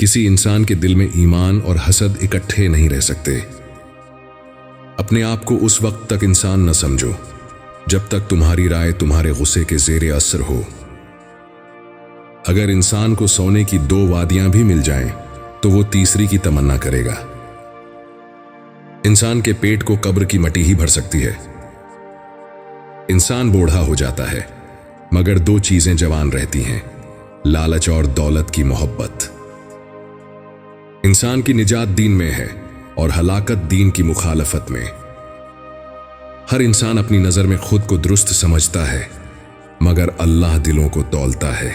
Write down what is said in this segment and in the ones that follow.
किसी इंसान के दिल में ईमान और हसद इकट्ठे नहीं रह सकते। अपने आप को उस वक्त तक इंसान न समझो जब तक तुम्हारी राय तुम्हारे गुस्से के ज़ेरे असर हो। अगर इंसान को सोने की 2 वादियां भी मिल जाएं, तो वो तीसरी की तमन्ना करेगा। इंसान के पेट को कब्र की मट्टी ही भर सकती है। इंसान बूढ़ा हो जाता है, मगर 2 चीजें जवान रहती हैं, लालच और दौलत की मोहब्बत। इंसान की निजात दीन में है और हलाकत दीन की मुखालफत में। हर इंसान अपनी नजर में खुद को दुरुस्त समझता है, मगर अल्लाह दिलों को तौलता है।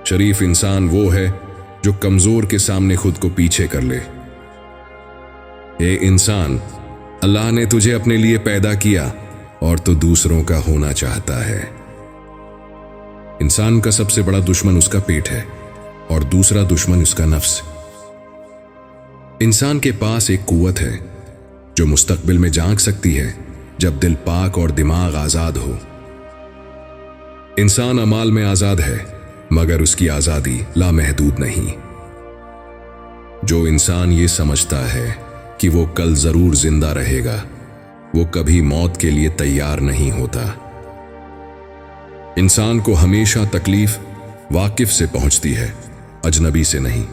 शरीफ इंसान वो है जो कमजोर के सामने खुद को पीछे कर ले। ए इंसान, अल्लाह ने तुझे अपने लिए पैदा किया और तो दूसरों का होना चाहता है। इंसान का सबसे बड़ा दुश्मन उसका पेट है और दूसरा दुश्मन उसका नफ्स। इंसान के पास एक कुव्वत है जो मुस्तकबिल में झांक सकती है जब दिल पाक और दिमाग आजाद हो। इंसान अमाल में आजाद है, मगर उसकी आजादी लामहदूद नहीं। जो इंसान ये समझता है कि वो कल जरूर जिंदा रहेगा, वो कभी मौत के लिए तैयार नहीं होता। इंसान को हमेशा तकलीफ वाकिफ से पहुंचती है, अजनबी से नहीं।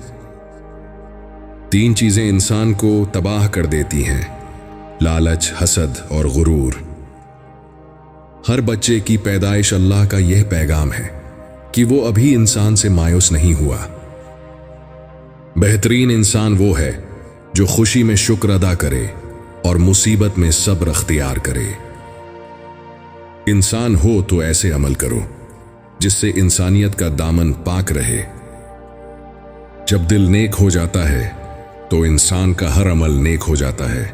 3 चीजें इंसान को तबाह कर देती हैं: लालच, हसद और गुरूर। हर बच्चे की पैदाइश अल्लाह का यह पैगाम है कि वो अभी इंसान से मायूस नहीं हुआ। बेहतरीन इंसान वो है जो खुशी में शुक्र अदा करे और मुसीबत में सब्र अख्तियार करे। इंसान हो तो ऐसे अमल करो जिससे इंसानियत का दामन पाक रहे। जब दिल नेक हो जाता है तो इंसान का हर अमल नेक हो जाता है।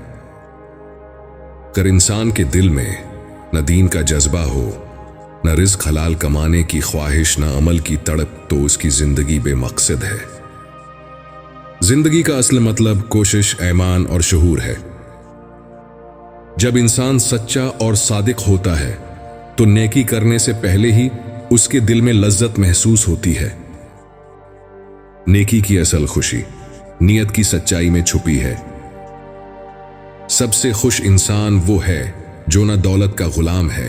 अगर इंसान के दिल में न दीन का जज्बा हो, न रिज़्क हलाल कमाने की ख्वाहिश, न अमल की तड़प, तो उसकी जिंदगी बेमकसद है। जिंदगी का असल मतलब कोशिश, ईमान और शऊर है। जब इंसान सच्चा और सादिक होता है तो नेकी करने से पहले ही उसके दिल में लज्जत महसूस होती है। नेकी की असल खुशी नियत की सच्चाई में छुपी है। सबसे खुश इंसान वो है जो न दौलत का गुलाम है,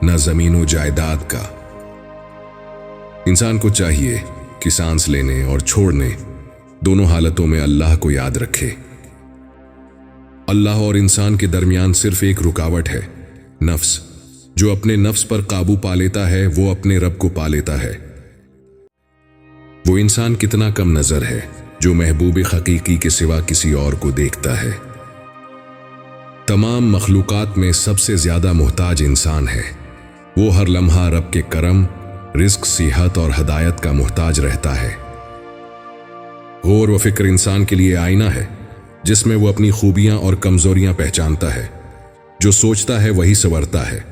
न जमीनो जायदाद का। इंसान को चाहिए कि सांस लेने और छोड़ने दोनों हालतों में अल्लाह को याद रखे। अल्लाह और इंसान के दरमियान सिर्फ एक रुकावट है, नफ्स। जो अपने नफ्स पर काबू पा लेता है वो अपने रब को पा लेता है। वो इंसान कितना कम नजर है जो महबूब हकीकी के सिवा किसी और को देखता है। तमाम मखलूकात में सबसे ज्यादा मोहताज इंसान है। वो हर लम्हा रब के करम, रिज़्क, सेहत और हदायत का मोहताज रहता है। गौर व फिक्र इंसान के लिए आईना है जिसमें वो अपनी खूबियां और कमजोरियां पहचानता है। जो सोचता है वही संवरता है।